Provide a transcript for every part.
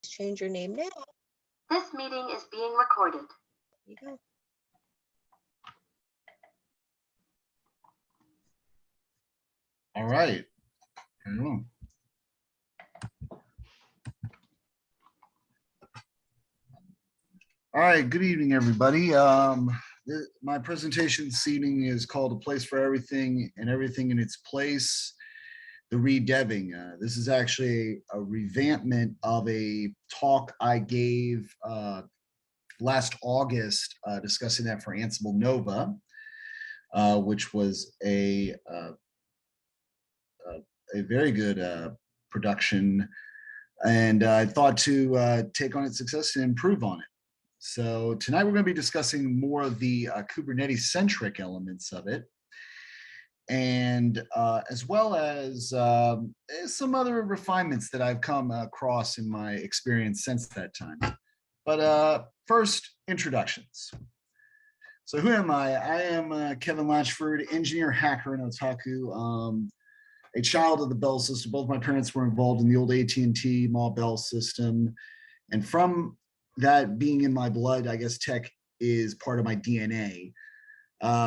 Change your name now. This meeting is being recorded. There you go. All right. All right, good evening, everybody. My presentation this evening is called A Place for Everything and Everything in Its Place, the ReDeving. This is actually a revampment of a talk I gave last August discussing that for Ansible Nova, which was a very good production, and I thought to take on its success and improve on it. So tonight we're going to be discussing more of the Kubernetes-centric elements of it, and as well as some other refinements that I've come across in my experience since that time. But first, introductions. So who am I? I am Kevin Latchford, engineer, hacker, and otaku. A child of the Bell system. Both my parents were involved in the old AT&T Ma Bell system, and from that being in my blood, I guess tech is part of my DNA.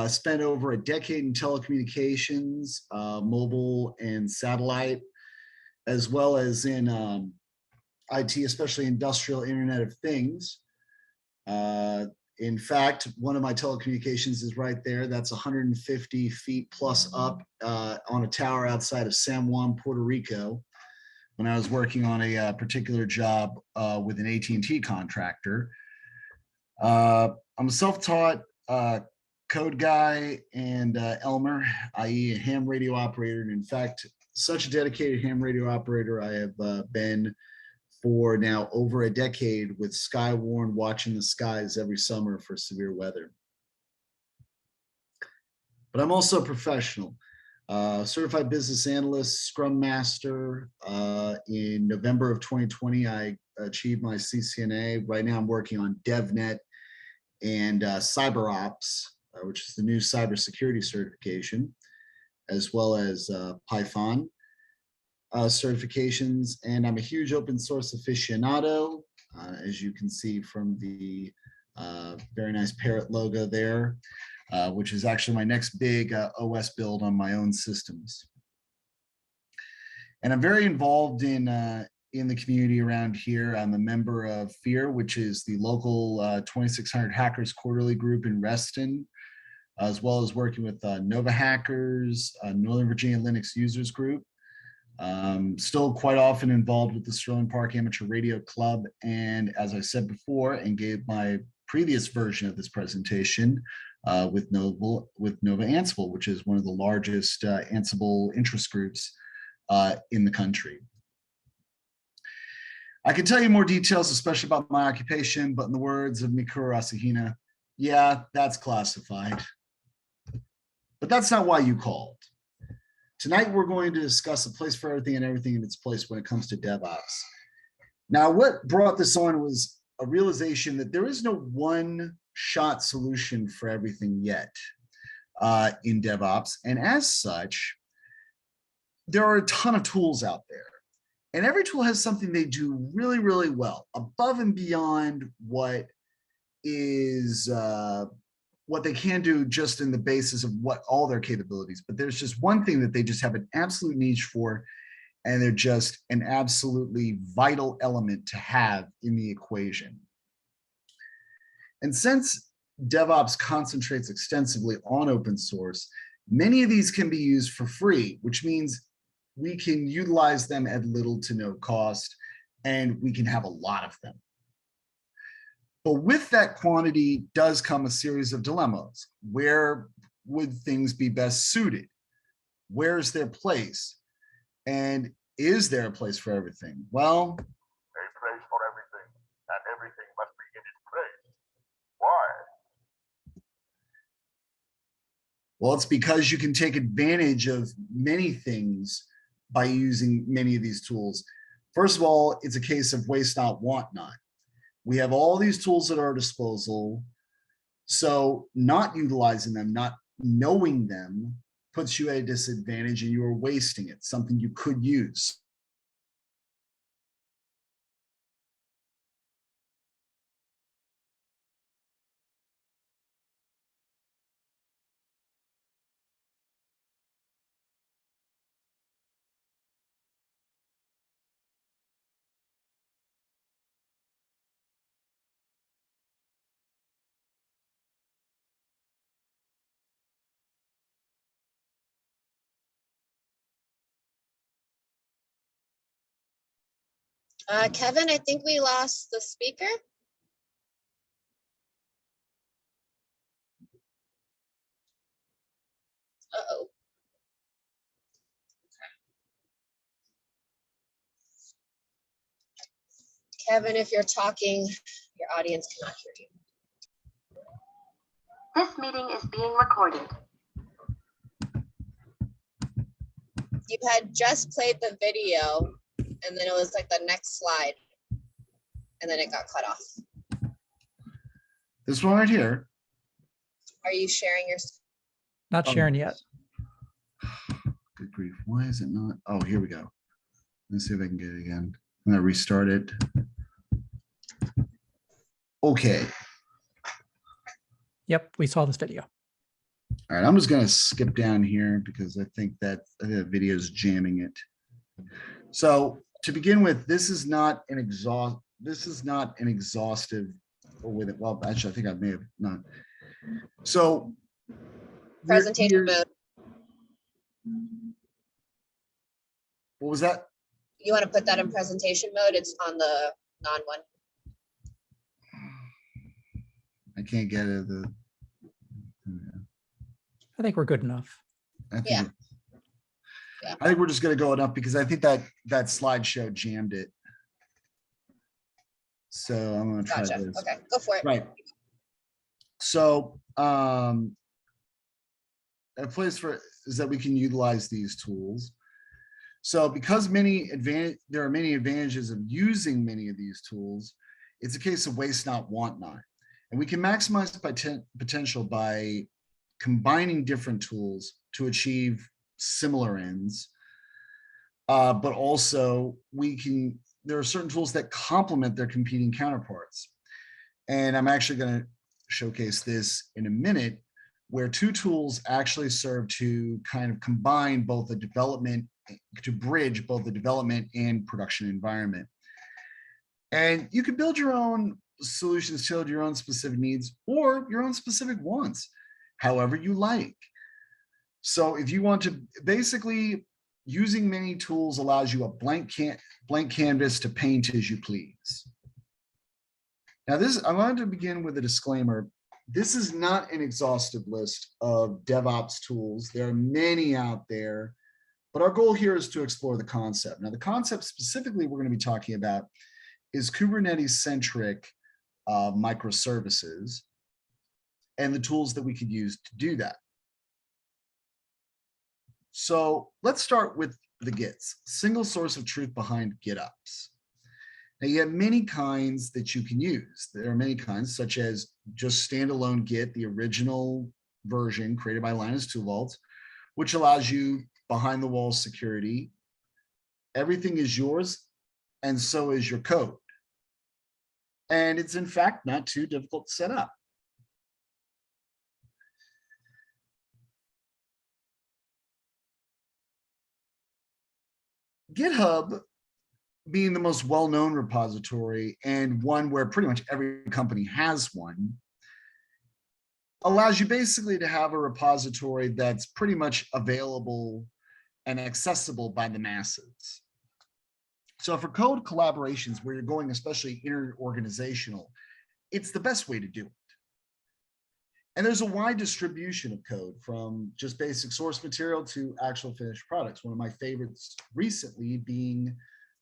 Spent over a decade in telecommunications, mobile and satellite, as well as in IT, especially industrial Internet of Things. In fact, one of my telecommunications is right there. That's 150 feet plus up on a tower outside of San Juan, Puerto Rico, when I was working on a particular job with an AT&T contractor. I'm a self-taught code guy and Elmer, i.e. a ham radio operator. And in fact, such a dedicated ham radio operator I have been for now over a decade, with Skywarn watching the skies every summer for severe weather. But I'm also a professional. Certified business analyst, scrum master. In November of 2020, I achieved my CCNA. Right now I'm working on DevNet and CyberOps, which is the new cybersecurity certification, as well as Python certifications. And I'm a huge open source aficionado, as you can see from the very nice parrot logo there. Which is actually my next big OS build on my own systems. And I'm very involved in the community around here. I'm a member of FEAR, which is the local 2600 Hackers quarterly group in Reston, as well as working with Nova Hackers, Northern Virginia Linux Users Group. Still quite often involved with the Sterling Park Amateur Radio Club. And as I said before, and gave my previous version of this presentation, with Nova Ansible, which is one of the largest Ansible interest groups in the country. I can tell you more details, especially about my occupation, but in the words of Mikuru Asahina, yeah, that's classified. But that's not why you called. Tonight, we're going to discuss a place for everything and everything in its place when it comes to DevOps. Now, what brought this on was a realization that there is no one-shot solution for everything yet in DevOps. And as such, there are a ton of tools out there. And every tool has something they do really, really well, above and beyond what is what they can do just in the basis of what all their capabilities. But there's just one thing that they just have an absolute niche for, and they're just an absolutely vital element to have in the equation. And since DevOps concentrates extensively on open source, many of these can be used for free, which means we can utilize them at little to no cost, and we can have a lot of them. But with that quantity does come a series of dilemmas. Where would things be best suited? Where's their place? And is there a place for everything? Well, a place for everything, and everything must be in its place. Why? Well, it's because you can take advantage of many things by using many of these tools. First of all, it's a case of waste not, want not. We have all these tools at our disposal, so not utilizing them, not knowing them, puts you at a disadvantage, and you are wasting it, something you could use. Kevin, I think we lost the speaker. Uh-oh. Kevin, if you're talking, your audience cannot hear you. This meeting is being recorded. You had just played the video, and then it was like the next slide, and then it got cut off. This one right here. Are you sharing your? Not Oh. sharing yet. Good grief. Why is it not? Oh, here we go. Let's see if I can get it again. I'm gonna restart it. Okay. Yep, we saw this video. All right, I'm just gonna skip down here because I think that the video is jamming it. So to begin with, this is not an exhaustive or with it. Well, actually, I think I may have not. So Presentation mode. what was that? You want to put that in presentation mode? It's on the non one. I can't get it. I think we're good enough. I think, Yeah. Yeah. I think we're just gonna go enough because I think that slideshow jammed it. So I'm gonna try Gotcha. this. Okay, go for it. Right. So a place for is that we can utilize these tools. So because there are many advantages of using many of these tools, it's a case of waste not, want not. And we can maximize potential by combining different tools to achieve similar ends. But also there are certain tools that complement their competing counterparts. And I'm actually going to showcase this in a minute, where two tools actually serve to kind of combine both the development, to bridge both the development and production environment. And you can build your own solutions tailored to your own specific needs or your own specific wants, however you like. So if you want to, basically using many tools allows you a blank canvas to paint as you please. Now I wanted to begin with a disclaimer. This is not an exhaustive list of DevOps tools. There are many out there, but our goal here is to explore the concept. Now the concept specifically we're going to be talking about is Kubernetes-centric microservices and the tools that we could use to do that. So let's start with the Gits, single source of truth behind GitOps. Now you have many kinds that you can use. There are many kinds, such as just standalone Git, the original version created by Linus Torvalds, which allows you behind the wall security. Everything is yours, and so is your code. And it's in fact not too difficult to set up. GitHub, being the most well-known repository and one where pretty much every company has one, allows you basically to have a repository that's pretty much available and accessible by the masses. So for code collaborations where you're going especially inter-organizational, it's the best way to do it. And there's a wide distribution of code from just basic source material to actual finished products. One of my favorites recently being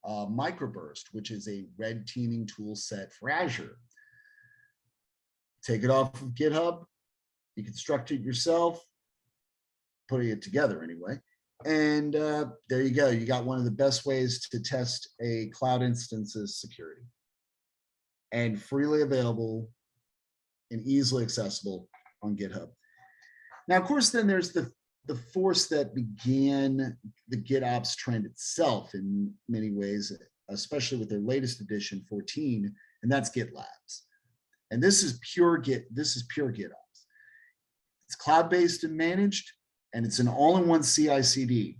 Microburst, which is a red teaming tool set for Azure. Take it off of GitHub, you construct it yourself, putting it together anyway. And there you go. You got one of the best ways to test a cloud instance's security, and freely available and easily accessible on GitHub. Now, of course, then there's the force that began the GitOps trend itself in many ways, especially with their latest edition 14, and that's GitLabs. And this is pure GitOps. It's cloud-based and managed, and it's an all-in-one CI/CD.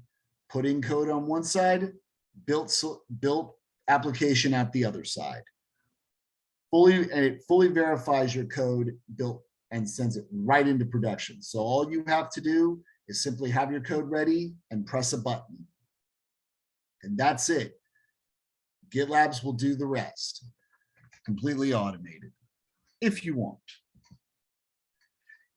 Put in code on one side, built application at the other side. And it fully verifies your code built and sends it right into production. So all you have to do is simply have your code ready and press a button. And that's it. GitLabs will do the rest, completely automated, if you want.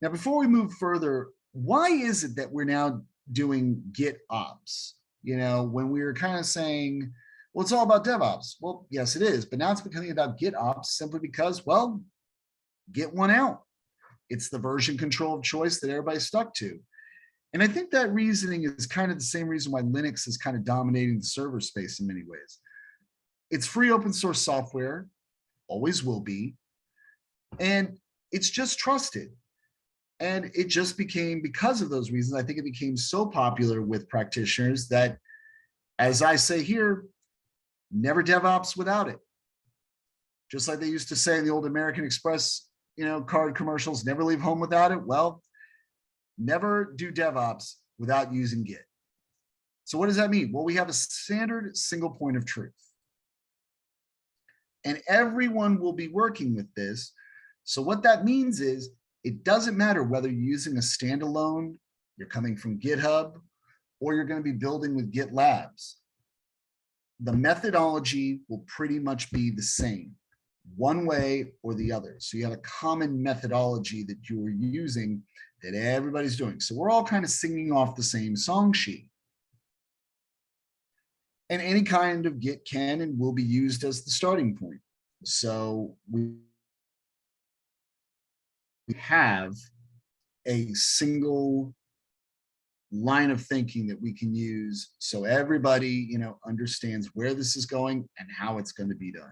Now, before we move further, why is it that we're now doing GitOps? You know, when we were kind of saying, well, it's all about DevOps. Well, yes, it is, but now it's becoming about GitOps simply because, well, Git won out. It's the version control of choice that everybody's stuck to. And I think that reasoning is kind of the same reason why Linux is kind of dominating the server space in many ways. It's free open source software, always will be, and it's just trusted. And it just became, because of those reasons, I think it became so popular with practitioners that, as I say here, never DevOps without it. Just like they used to say in the old American Express, you know, card commercials, never leave home without it. Well, never do DevOps without using Git. So what does that mean? Well, we have a standard single point of truth. And everyone will be working with this. So what that means is, it doesn't matter whether you're using a standalone, you're coming from GitHub, or you're going to be building with GitLabs. The methodology will pretty much be the same, one way or the other. So you have a common methodology that you are using that everybody's doing. So we're all kind of singing off the same song sheet. And any kind of Git can and will be used as the starting point. So we have a single line of thinking that we can use so everybody, you know, understands where this is going and how it's going to be done.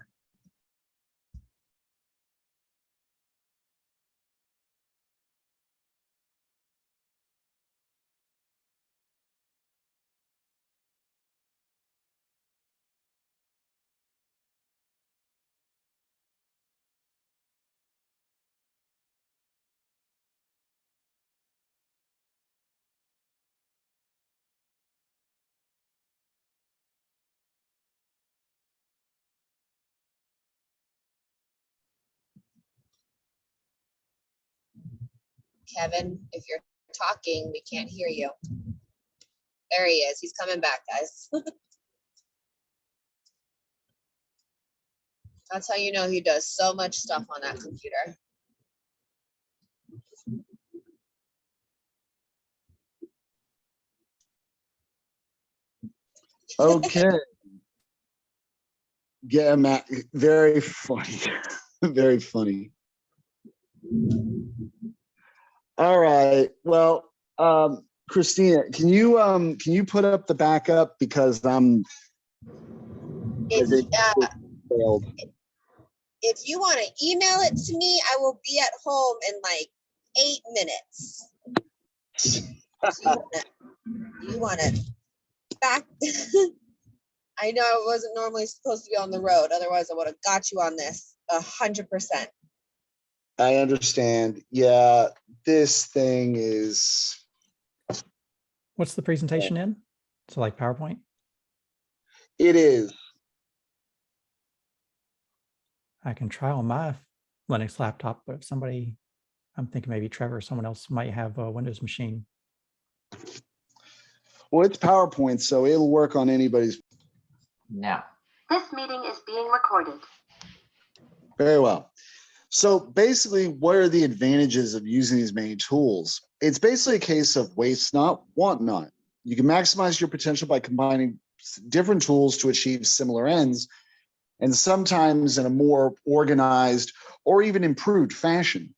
Kevin, if you're talking, we can't hear you. There he is. He's coming back, guys. That's how you know he does so much stuff on that computer. Okay. Yeah, Matt, very funny. Very funny. All right. Well, Christina, can you put up the backup because If you want to email it to me, I will be at home in like 8 minutes. So you want it back? I know I wasn't normally supposed to be on the road. Otherwise, I would have got you on this 100%. I understand. Yeah, this thing is. What's the presentation in? So like PowerPoint? It is. I can try on my Linux laptop, but if somebody, I'm thinking maybe Trevor or someone else might have a Windows machine. Well, it's PowerPoint, so it'll work on anybody's. No. This meeting is being recorded. Very well. So basically, what are the advantages of using these many tools? It's basically a case of waste not, want not. You can maximize your potential by combining different tools to achieve similar ends, and sometimes in a more organized or even improved fashion.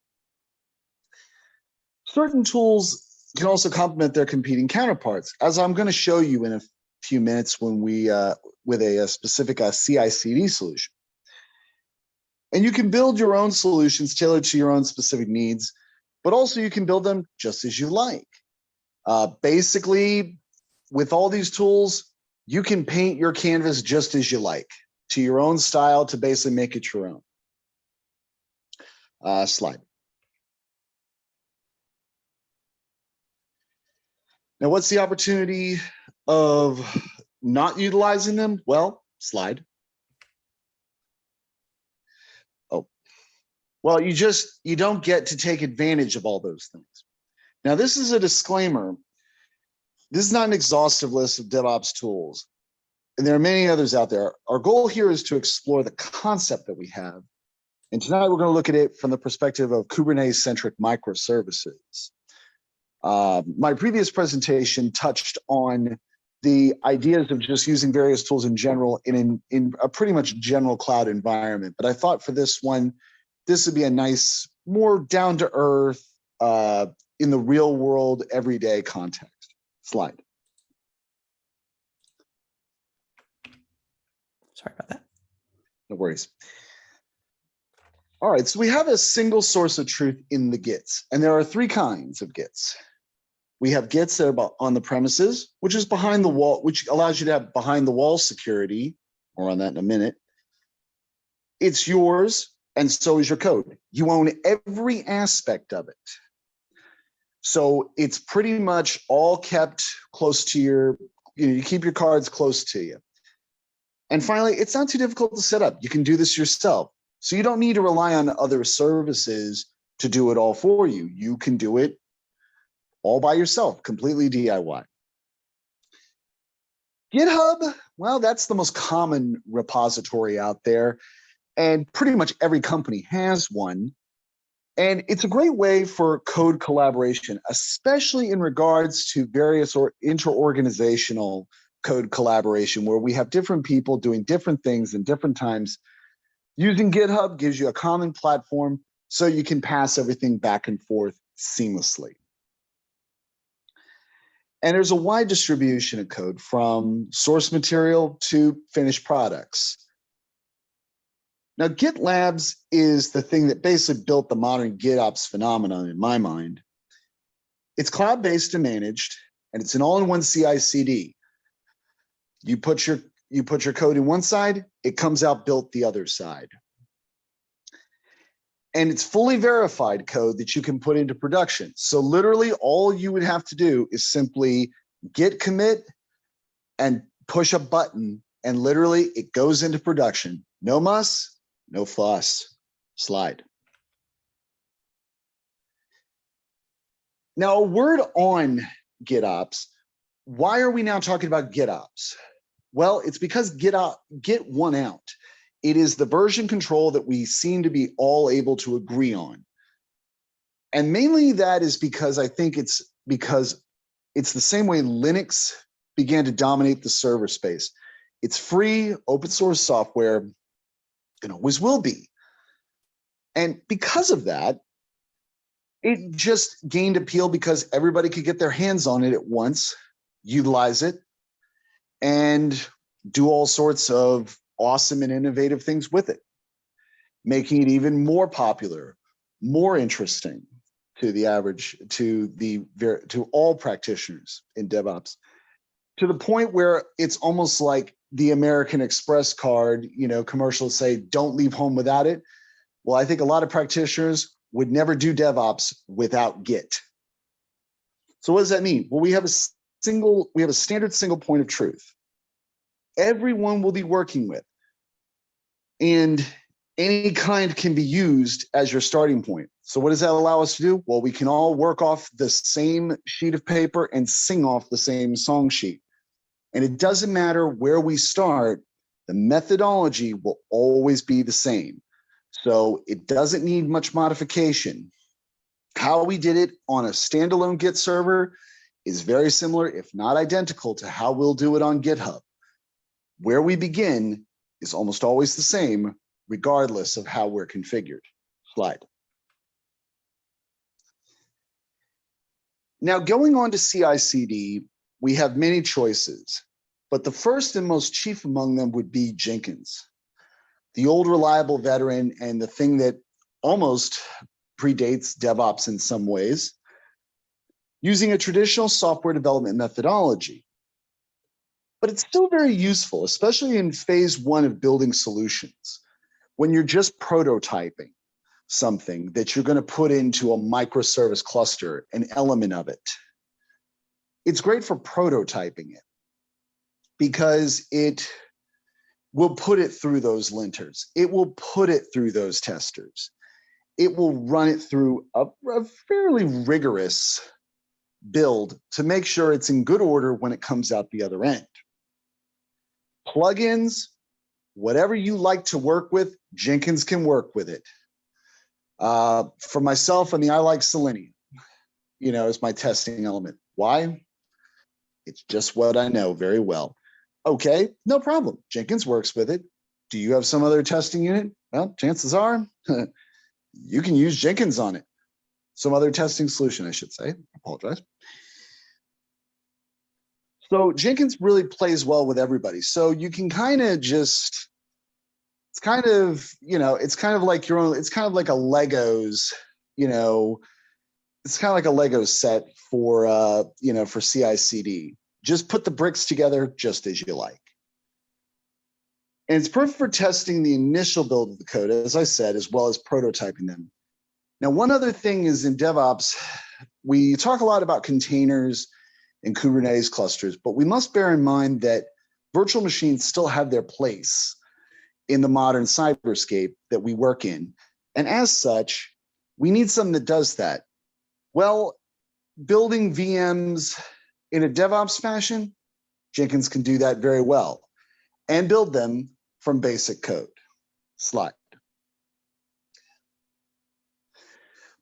Certain tools can also complement their competing counterparts, as I'm going to show you in a few minutes when we with a specific CI/CD solution. And you can build your own solutions tailored to your own specific needs, but also you can build them just as you like. Basically, with all these tools, you can paint your canvas just as you like, to your own style, to basically make it your own. Slide. Now, what's the opportunity of not utilizing them? Well, slide. Oh, well, you don't get to take advantage of all those things. Now, this is a disclaimer. This is not an exhaustive list of DevOps tools. and there are many others out there. Our goal here is to explore the concept that we have. And tonight we're going to look at it from the perspective of Kubernetes-centric microservices. My previous presentation touched on the ideas of just using various tools in general in a pretty much general cloud environment. But I thought for this one, this would be a nice, more down-to-earth, in the real world, everyday context. Slide. Sorry about that. No worries. All right, so we have a single source of truth in the Gits, and there are three kinds of Gits. We have Gits that are on the premises, which is behind the wall, which allows you to have behind the wall security. More on that in a minute. It's yours, and so is your code. You own every aspect of it. So it's pretty much all kept close to your, you keep your cards close to you. And finally, it's not too difficult to set up. You can do this yourself. So you don't need to rely on other services to do it all for you. You can do it all by yourself, completely DIY. GitHub, well, that's the most common repository out there. And pretty much every company has one. And it's a great way for code collaboration, especially in regards to various or inter-organizational code collaboration, where we have different people doing different things in different times. Using GitHub gives you a common platform so you can pass everything back and forth seamlessly. And there's a wide distribution of code from source material to finished products. Now, GitLabs is the thing that basically built the modern GitOps phenomenon in my mind. It's cloud-based and managed, and it's an all-in-one CI/CD. You put your code in one side, it comes out built the other side. And it's fully verified code that you can put into production. So literally all you would have to do is simply git commit and push a button, and literally it goes into production. No muss, no fuss. Slide. Now, a word on GitOps. Why are we now talking about GitOps? Well, it's because Git won out. It is the version control that we seem to be all able to agree on. And mainly that is because I think it's because it's the same way Linux began to dominate the server space. It's free, open source software, and always will be. And because of that, it just gained appeal because everybody could get their hands on it at once, utilize it, and do all sorts of awesome and innovative things with it, making it even more popular, more interesting to the average, to all practitioners in DevOps, to the point where it's almost like the American Express card, commercials say, don't leave home without it. Well, I think a lot of practitioners would never do DevOps without Git. So what does that mean? Well, we have a standard single point of truth. Everyone will be working with, and any kind can be used as your starting point. So what does that allow us to do? Well, we can all work off the same sheet of paper and sing off the same song sheet. And it doesn't matter where we start, the methodology will always be the same. So it doesn't need much modification. How we did it on a standalone Git server is very similar, if not identical, to how we'll do it on GitHub. Where we begin is almost always the same, regardless of how we're configured. Slide. Now, going on to CI/CD, we have many choices, but the first and most chief among them would be Jenkins, the old reliable veteran and the thing that almost predates DevOps in some ways, using a traditional software development methodology. But it's still very useful, especially in phase one of building solutions, when you're just prototyping something that you're going to put into a microservice cluster, an element of it. It's great for prototyping it because it will put it through those linters. It will put it through those testers. It will run it through a fairly rigorous build to make sure it's in good order when it comes out the other end. Plugins, whatever you like to work with, Jenkins can work with it. For myself, I like Selenium, as my testing element. Why? It's just what I know very well. Okay, no problem. Jenkins works with it. Do you have some other testing unit? Well, chances are you can use Jenkins on it. Some other testing solution, I should say. I apologize. So Jenkins really plays well with everybody. So you can kind of just, it's kind of like your own, it's kind of like a Legos, it's kind of like a Lego set for, for CI/CD. Just put the bricks together just as you like. And it's perfect for testing the initial build of the code, as I said, as well as prototyping them. Now, one other thing is in DevOps, we talk a lot about containers and Kubernetes clusters, but we must bear in mind that virtual machines still have their place in the modern cyberscape that we work in. And as such, we need something that does that. Well, building VMs in a DevOps fashion, Jenkins can do that very well and build them from basic code. Slide.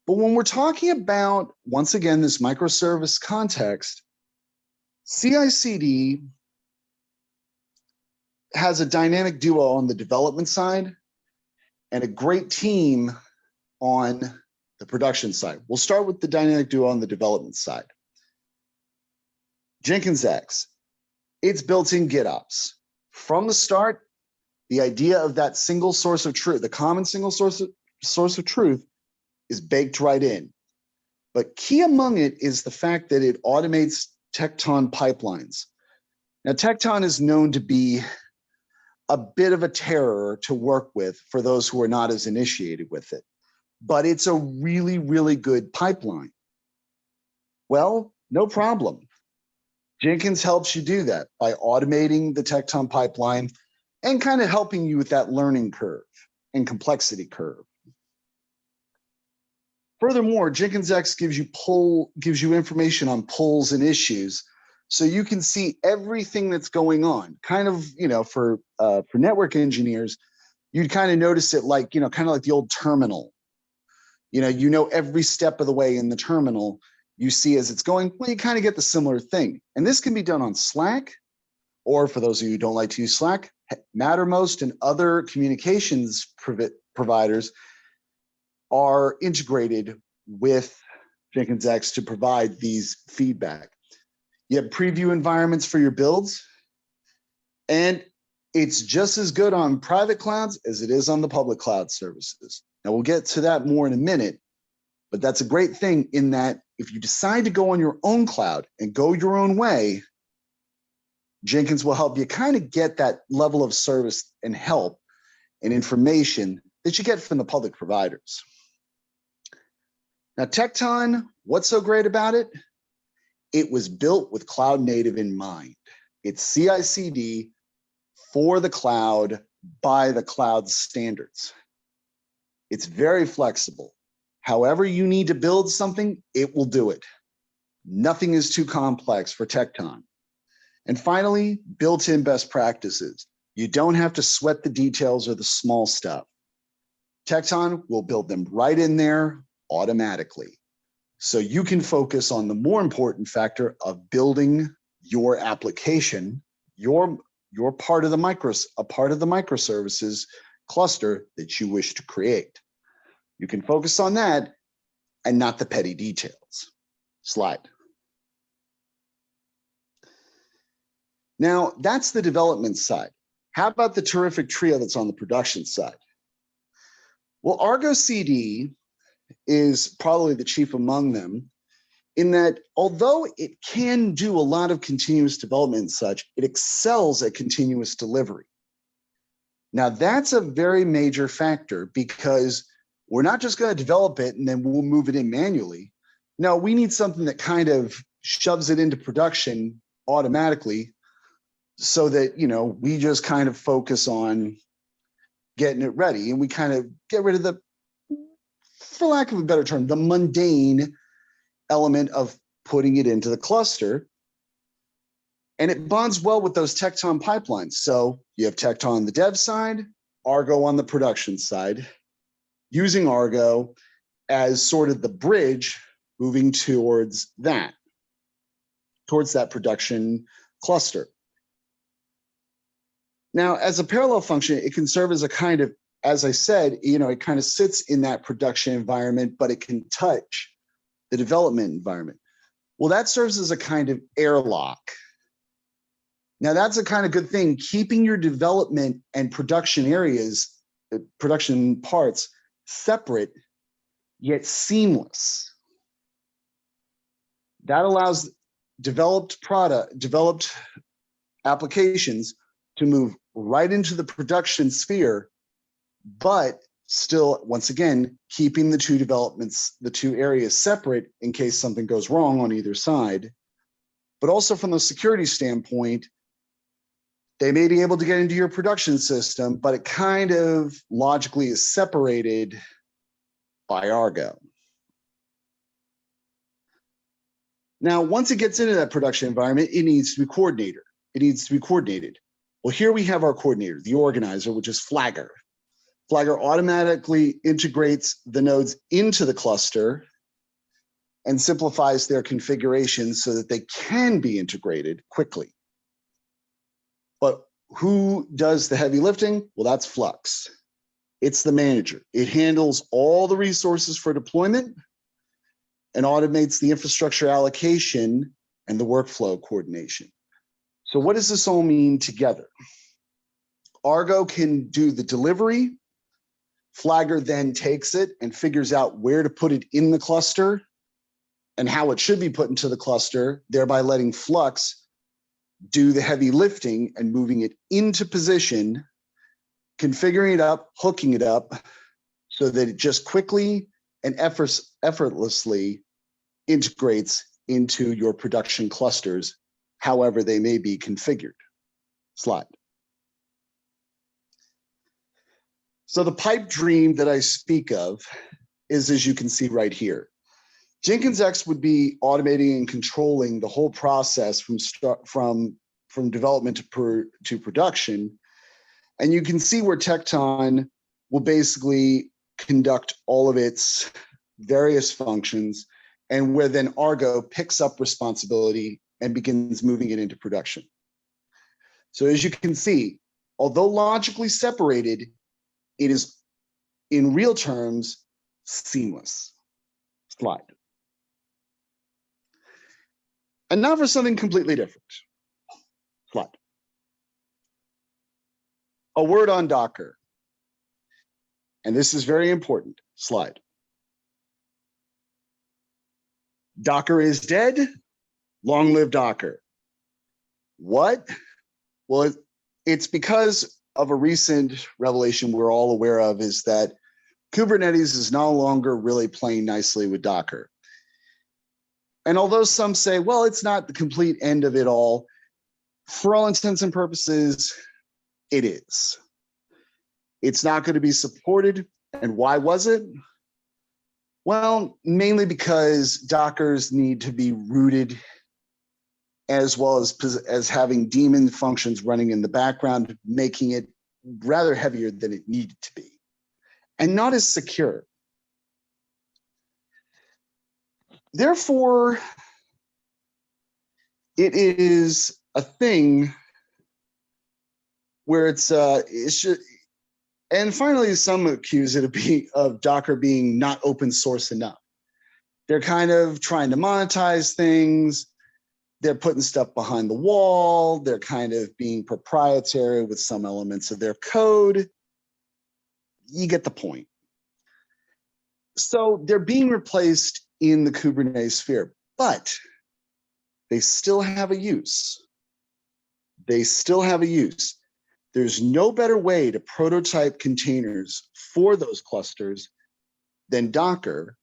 But when we're talking about, once again, this microservice context, CI/CD has a dynamic duo on the development side and a great team on the production side. We'll start with the dynamic duo on the development side. Jenkins X, it's built in GitOps. From the start, the idea of that single source of truth, the common single source of truth, is baked right in. But key among it is the fact that it automates Tecton pipelines. Now, Tecton is known to be a bit of a terror to work with for those who are not as initiated with it, but it's a really, really good pipeline. Well, no problem. Jenkins helps you do that by automating the Tecton pipeline and kind of helping you with that learning curve and complexity curve. Furthermore, Jenkins X gives you information on pulls and issues, so you can see everything that's going on. Kind of, for network engineers, you'd kind of notice it like, kind of like the old terminal. Every step of the way in the terminal, you see as it's going. Well, you kind of get the similar thing, and this can be done on Slack, or for those of you who don't like to use Slack, Mattermost and other communications providers are integrated with Jenkins X to provide these feedback. You have preview environments for your builds, and it's just as good on private clouds as it is on the public cloud services. Now, we'll get to that more in a minute, but that's a great thing in that if you decide to go on your own cloud and go your own way, Jenkins will help you kind of get that level of service and help and information that you get from the public providers. Now, Tecton, what's so great about it? It was built with cloud native in mind. It's CI/CD for the cloud by the cloud standards. It's very flexible. However you need to build something, it will do it. Nothing is too complex for Tecton. And finally, built-in best practices. You don't have to sweat the details or the small stuff. Tecton will build them right in there automatically. So you can focus on the more important factor of building your application, your part of the microservices cluster that you wish to create. You can focus on that and not the petty details. Slide. Now, that's the development side. How about the terrific trio that's on the production side? Well, Argo CD is probably the chief among them, in that although it can do a lot of continuous development and such, it excels at continuous delivery. Now, that's a very major factor because we're not just going to develop it and then we'll move it in manually. No, we need something that kind of shoves it into production automatically so that, we just kind of focus on getting it ready and we kind of get rid of the, for lack of a better term, the mundane element of putting it into the cluster And it bonds well with those Tecton pipelines. So you have Tecton on the dev side, Argo on the production side, using Argo as sort of the bridge moving towards that production cluster. Now, as a parallel function, it can serve as a kind of, as I said, it kind of sits in that production environment, but it can touch the development environment. Well, that serves as a kind of airlock. Now, that's a kind of good thing, keeping your development and production areas, production parts separate, yet seamless. That allows developed applications to move right into the production sphere, but still, once again, keeping the two areas separate in case something goes wrong on either side. But also from the security standpoint, they may be able to get into your production system, but it kind of logically is separated by Argo. Now, once it gets into that production environment, it needs to be coordinated. Well, here we have our coordinator, the organizer, which is Flagger. Flagger automatically integrates the nodes into the cluster and simplifies their configuration so that they can be integrated quickly. But who does the heavy lifting? Well, that's Flux. It's the manager. It handles all the resources for deployment and automates the infrastructure allocation and the workflow coordination. So what does this all mean together? Argo can do the delivery. Flagger then takes it and figures out where to put it in the cluster and how it should be put into the cluster, thereby letting Flux do the heavy lifting and moving it into position, configuring it up, hooking it up, so that it just quickly and effortlessly integrates into your production clusters, however they may be configured. Slide. So the pipe dream that I speak of is, as you can see right here. Jenkins X would be automating and controlling the whole process from development to production. And you can see where Tecton will basically conduct all of its various functions, and where then Argo picks up responsibility and begins moving it into production. So as you can see, although logically separated, it is in real terms seamless. Slide. And now for something completely different. Slide. A word on Docker. And this is very important. Slide. Docker is dead. Long live Docker. What? Well, it's because of a recent revelation we're all aware of, is that Kubernetes is no longer really playing nicely with Docker. And although some say, well, it's not the complete end of it all, for all intents and purposes, it is. It's not going to be supported. And why was it? Well, mainly because Dockers need to be rooted, as well as having daemon functions running in the background, making it rather heavier than it needed to be, and not as secure. Therefore, it is a thing where it's just, and finally, some accuse it of Docker being not open source enough. They're kind of trying to monetize things. They're putting stuff behind the wall. They're kind of being proprietary with some elements of their code. You get the point. So they're being replaced in the Kubernetes sphere, but they still have a use. They still have a use. There's no better way to prototype containers for those clusters than Docker,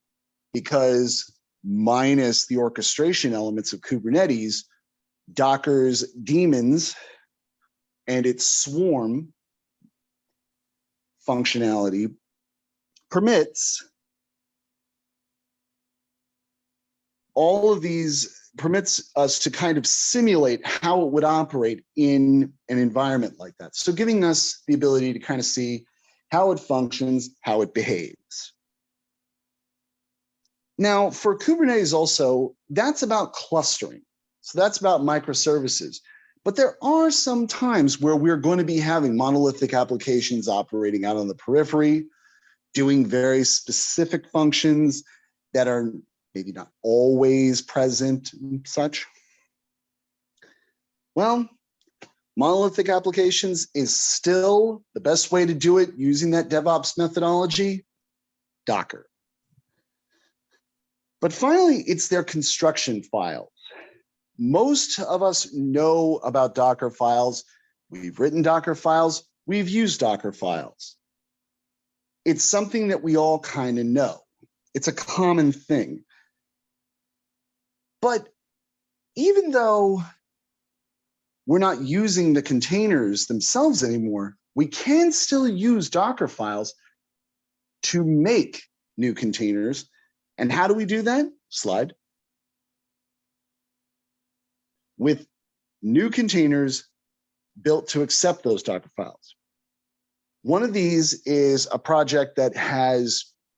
because minus the orchestration elements of Kubernetes, Docker's daemons and its swarm functionality permits all of these permits us to kind of simulate how it would operate in an environment like that. So giving us the ability to kind of see how it functions, how it behaves. Now, for Kubernetes also, that's about clustering. So that's about microservices. But there are some times where we're going to be having monolithic applications operating out on the periphery, doing very specific functions that are maybe not always present and such. Well, monolithic applications is still the best way to do it using that DevOps methodology, Docker. But finally, it's their construction files. Most of us know about Docker files. We've written Docker files. We've used Docker files. It's something that we all kind of know. It's a common thing. But even though we're not using the containers themselves anymore, we can still use Docker files to make new containers. And how do we do that? Slide. With new containers built to accept those Docker files. One of these is a project that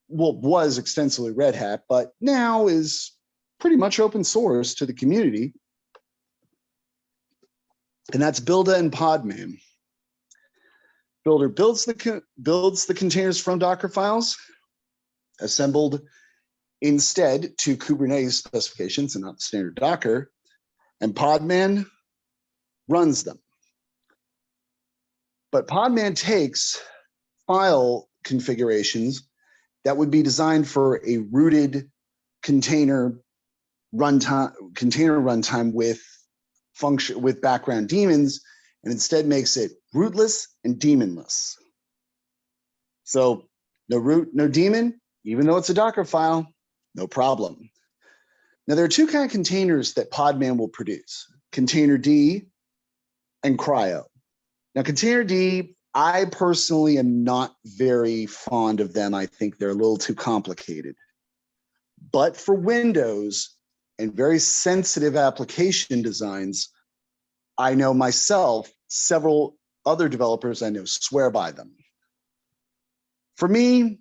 was extensively Red Hat, but now is pretty much open source to the community. And that's Builder and Podman. Builder builds the containers from Docker files, assembled instead to Kubernetes specifications and not the standard Docker, and Podman runs them. But Podman takes file configurations that would be designed for a rooted container runtime with background daemons, and instead makes it rootless and daemonless. So no root, no daemon, even though it's a Docker file, no problem. Now there are two kind of containers that Podman will produce: Containerd and Cryo. Now Containerd, I personally am not very fond of them. I think they're a little too complicated. But for Windows and very sensitive application designs, I know myself, several other developers I know swear by them. For me,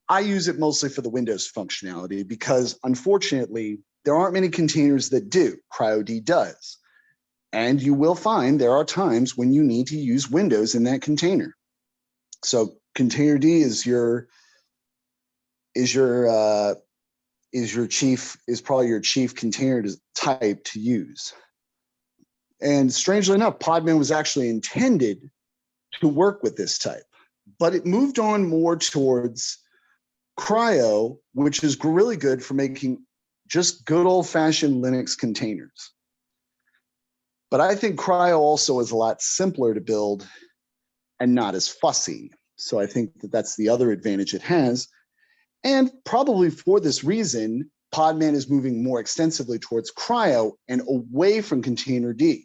I use it mostly for the Windows functionality because unfortunately, there aren't many containers that do. CryoD does. And you will find there are times when you need to use Windows in that container. So Containerd is probably your chief container type to use. And strangely enough, Podman was actually intended to work with this type, but it moved on more towards Cryo, which is really good for making just good old-fashioned Linux containers. But I think Cryo also is a lot simpler to build and not as fussy. So I think that that's the other advantage it has. And probably for this reason, Podman is moving more extensively towards Cryo and away from Containerd.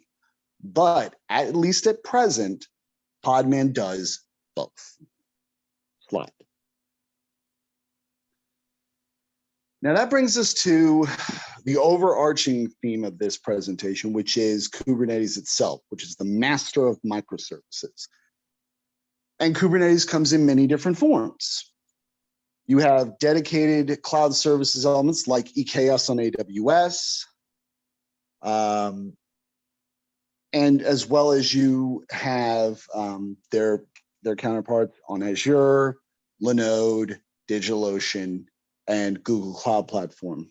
But at least at present, Podman does both. Slide. Now that brings us to the overarching theme of this presentation, which is Kubernetes itself, which is the master of microservices. And Kubernetes comes in many different forms. You have dedicated cloud services elements like EKS on AWS, and as well as you have their counterparts on Azure, Linode, DigitalOcean, and Google Cloud Platform.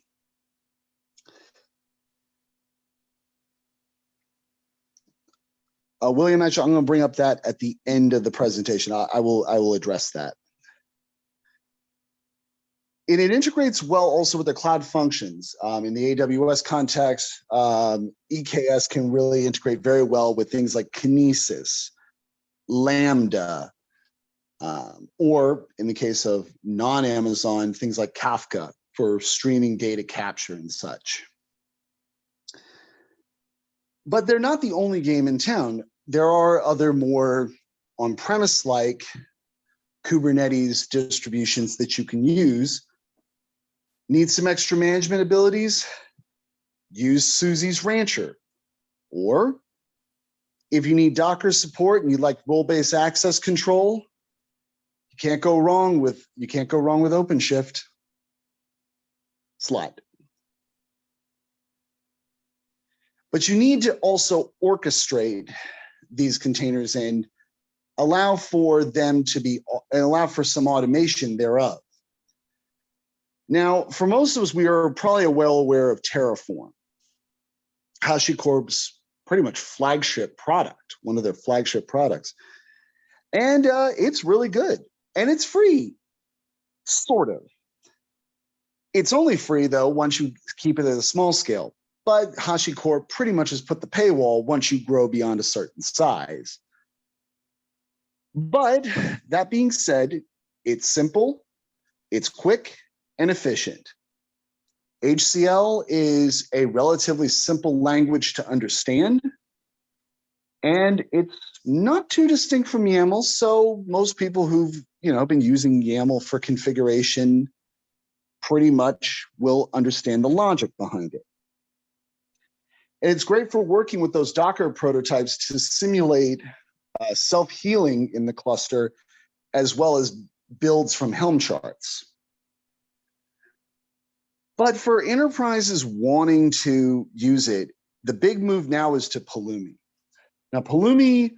William, actually, I'm going to bring up that at the end of the presentation. I will address that. And it integrates well also with the cloud functions. In the AWS context, EKS can really integrate very well with things like Kinesis, Lambda, or in the case of non-Amazon, things like Kafka for streaming data capture and such. But they're not the only game in town. There are other more on-premise like Kubernetes distributions that you can use. Need some extra management abilities? use Susie's Rancher. Or if you need Docker support and you like role-based access control, you can't go wrong with OpenShift. Slide. But you need to also orchestrate these containers and allow for some automation thereof. Now, for most of us, we are probably well aware of Terraform, HashiCorp's pretty much flagship product, one of their flagship products. And it's really good. And it's free, sort of. It's only free, though, once you keep it at a small scale. But HashiCorp pretty much has put the paywall once you grow beyond a certain size. But that being said, it's simple, it's quick, and efficient. HCL is a relatively simple language to understand, and it's not too distinct from YAML, so most people who've been using YAML for configuration pretty much will understand the logic behind it. And it's great for working with those Docker prototypes to simulate self-healing in the cluster, as well as builds from Helm charts. But for enterprises wanting to use it, the big move now is to Pulumi. Now, Pulumi,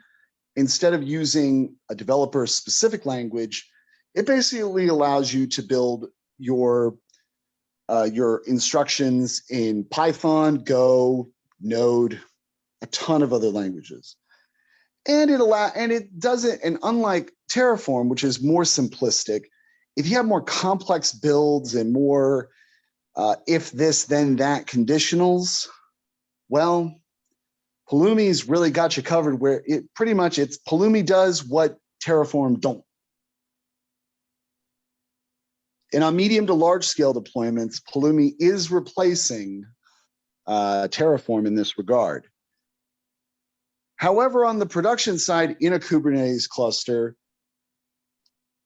instead of using a developer-specific language, it basically allows you to build your instructions in Python, Go, Node, a ton of other languages. And it does it, and unlike Terraform, which is more simplistic, if you have more complex builds and more if this, then that conditionals, well, Pulumi's really got you covered where Pulumi does what Terraform don't. And on medium to large scale deployments, Pulumi is replacing Terraform in this regard. However, on the production side in a Kubernetes cluster,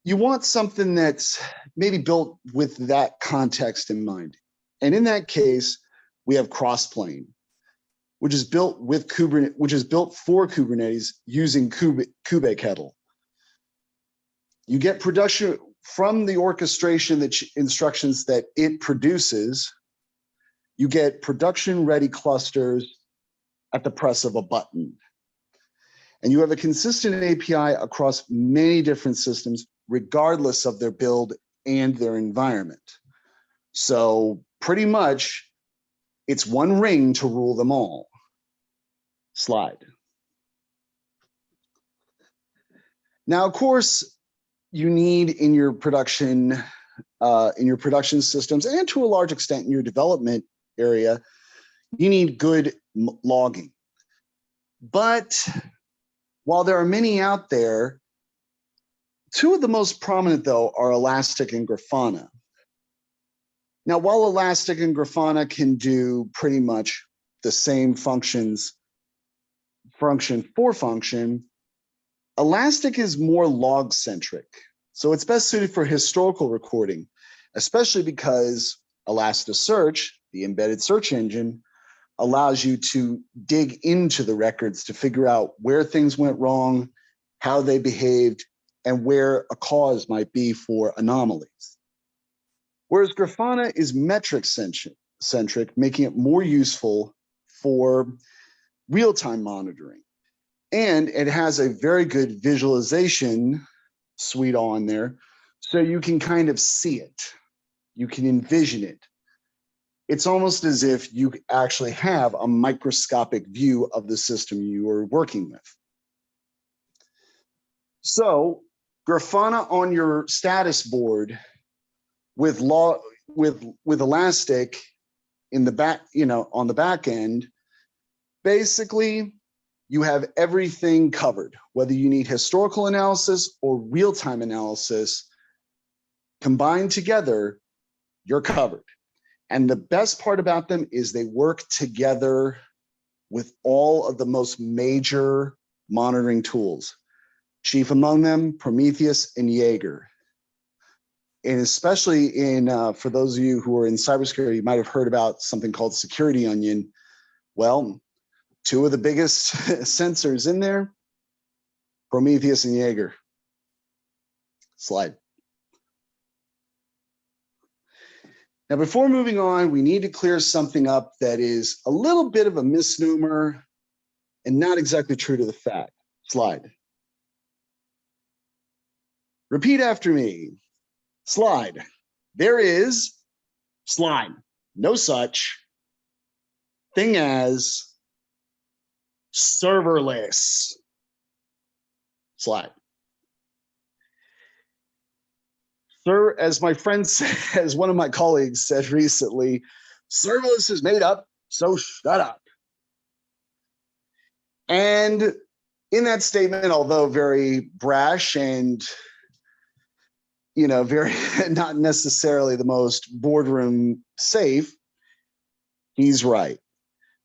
you want something that's maybe built with that context in mind. And in that case, we have Crossplane, which is built with Kubernetes, which is built for Kubernetes using kubectl. You get production from the orchestration instructions that it produces. You get production-ready clusters at the press of a button. And you have a consistent API across many different systems, regardless of their build and their environment. So pretty much, it's one ring to rule them all. Slide. Now, of course, you need in your production systems, and to a large extent in your development area, you need good logging. But while there are many out there, two of the most prominent, though, are Elastic and Grafana. Now, while Elastic and Grafana can do pretty much the same functions, function for function, Elastic is more log-centric. So it's best suited for historical recording, especially because Elasticsearch, the embedded search engine, allows you to dig into the records to figure out where things went wrong, how they behaved, and where a cause might be for anomalies. Whereas Grafana is metric-centric, making it more useful for real-time monitoring. And it has a very good visualization suite on there, so you can kind of see it. You can envision it. It's almost as if you actually have a microscopic view of the system you are working with. So Grafana on your status board with Elastic in the back, on the back end, basically you have everything covered. Whether you need historical analysis or real-time analysis combined together, you're covered. And the best part about them is they work together with all of the most major monitoring tools. Chief among them, Prometheus and Jaeger. and especially in for those of you who are in cybersecurity, you might have heard about something called Security Onion. Well, two of the biggest sensors in there, Prometheus and Jaeger. Slide. Now, before moving on, we need to clear something up that is a little bit of a misnomer and not exactly true to the fact. Slide. Repeat after me. Slide. There is, slide, no such thing as serverless. Slide. Sir, as my friend said, as one of my colleagues said recently, serverless is made up, so shut up. And in that statement, although very brash and, you know, very not necessarily the most boardroom safe, he's right.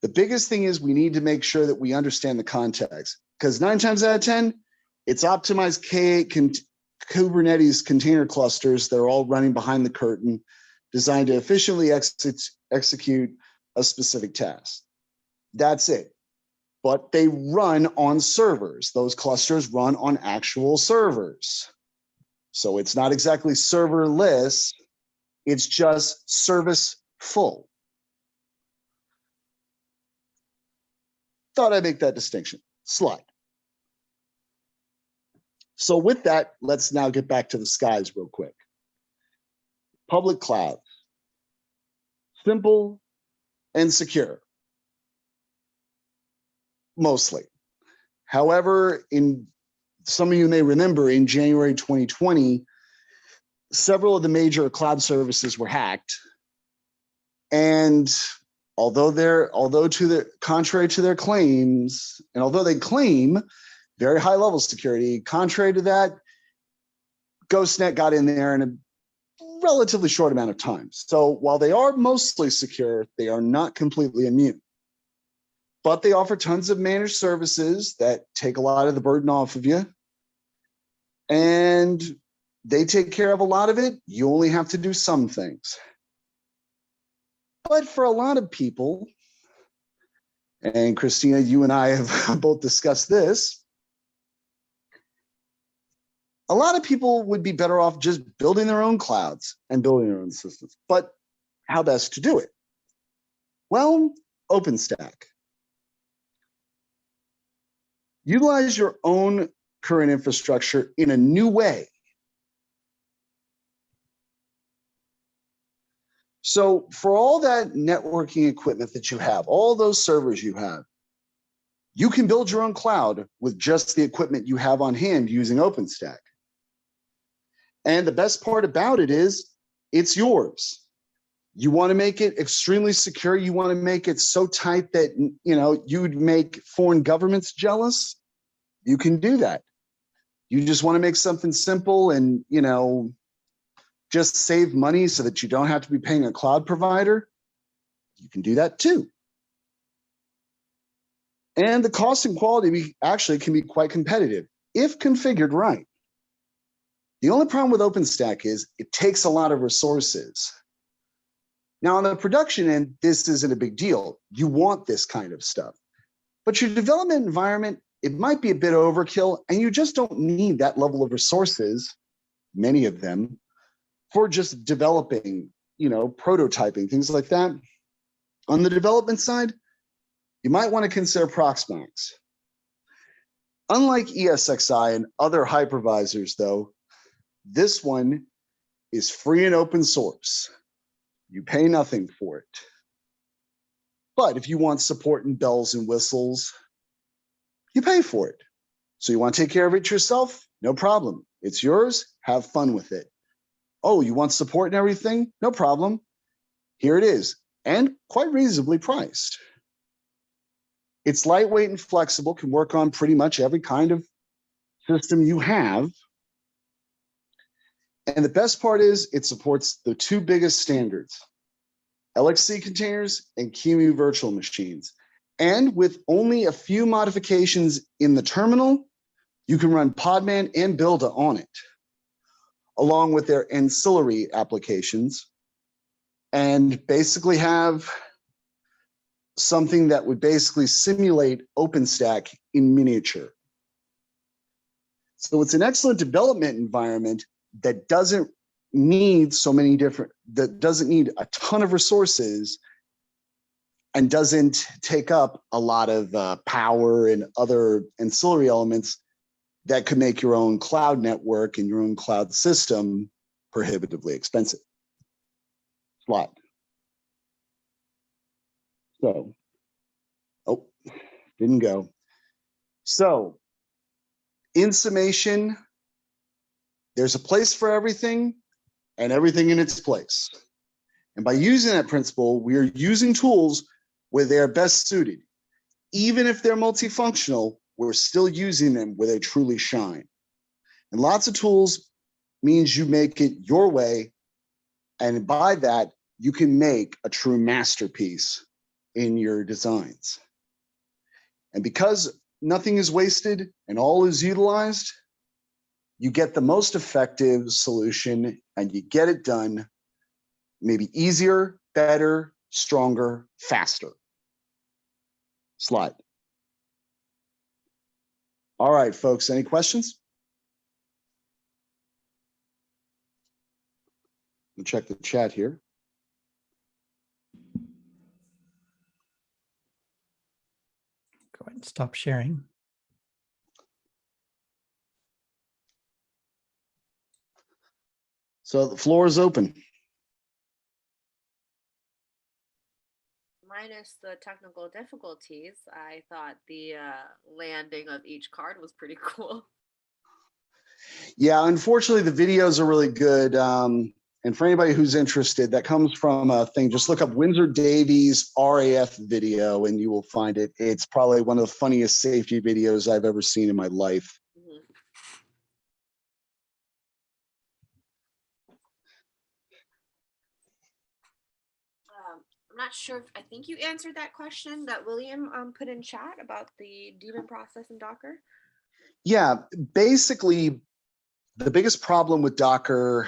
The biggest thing is we need to make sure that we understand the context, because 9 times out of 10, it's optimized K8 Kubernetes container clusters that are all running behind the curtain, designed to efficiently execute a specific task. That's it. But they run on servers. Those clusters run on actual servers. So it's not exactly serverless, it's just service full. Thought I'd make that distinction. Slide. So with that, let's now get back to the skies real quick. Public cloud. Simple and secure. Mostly. However, in some of you may remember in January 2020, several of the major cloud services were hacked. And although contrary to their claims, and although they claim very high level security, contrary to that, GhostNet got in there in a relatively short amount of time. So while they are mostly secure, they are not completely immune. But they offer tons of managed services that take a lot of the burden off of you. And they take care of a lot of it. You only have to do some things. But for a lot of people, and Christina, you and I have both discussed this, a lot of people would be better off just building their own clouds and building their own systems. But how best to do it? Well, OpenStack. Utilize your own current infrastructure in a new way. So for all that networking equipment that you have, all those servers you have, you can build your own cloud with just the equipment you have on hand using OpenStack. And the best part about it is it's yours. You want to make it extremely secure. You want to make it so tight that, you know, you'd make foreign governments jealous. You can do that. You just want to make something simple and, you know, just save money so that you don't have to be paying a cloud provider. You can do that too. And the cost and quality actually can be quite competitive if configured right. The only problem with OpenStack is it takes a lot of resources. Now on the production end, this isn't a big deal. You want this kind of stuff. But your development environment, it might be a bit overkill, and you just don't need that level of resources, many of them, for just developing, you know, prototyping, things like that. On the development side, you might want to consider Proxmox. Unlike ESXi and other hypervisors, though, this one is free and open source. You pay nothing for it. But if you want support and bells and whistles, you pay for it. So you want to take care of it yourself? No problem. It's yours. Have fun with it. Oh, you want support and everything? No problem. Here it is, and quite reasonably priced. It's lightweight and flexible, can work on pretty much every kind of system you have. And the best part is it supports the two biggest standards, LXC containers and QEMU virtual machines. And with only a few modifications in the terminal, you can run Podman and Buildah on it. along with their ancillary applications, and basically have something that would basically simulate OpenStack in miniature. So it's an excellent development environment that doesn't need that doesn't need a ton of resources and doesn't take up a lot of power and other ancillary elements that could make your own cloud network and your own cloud system prohibitively expensive. Slide. So, oh, didn't go. So, in summation, there's a place for everything and everything in its place. And by using that principle, we are using tools where they are best suited. Even if they're multifunctional, we're still using them where they truly shine. And lots of tools means you make it your way. And by that, you can make a true masterpiece in your designs. And because nothing is wasted and all is utilized, you get the most effective solution and you get it done maybe easier, better, stronger, faster. Slide. All right, folks, any questions? We'll check the chat here. Go ahead and stop sharing. So the floor is open. Minus the technical difficulties, I thought the landing of each card was pretty cool. Yeah, unfortunately, the videos are really good. And for anybody who's interested, that comes from a thing. Just look up Windsor Davies RAF video and you will find it. It's probably one of the funniest safety videos I've ever seen in my life. Mhm. I'm not sure if I think you answered that question that William put in chat about the daemon process in Docker. Yeah, basically, the biggest problem with Docker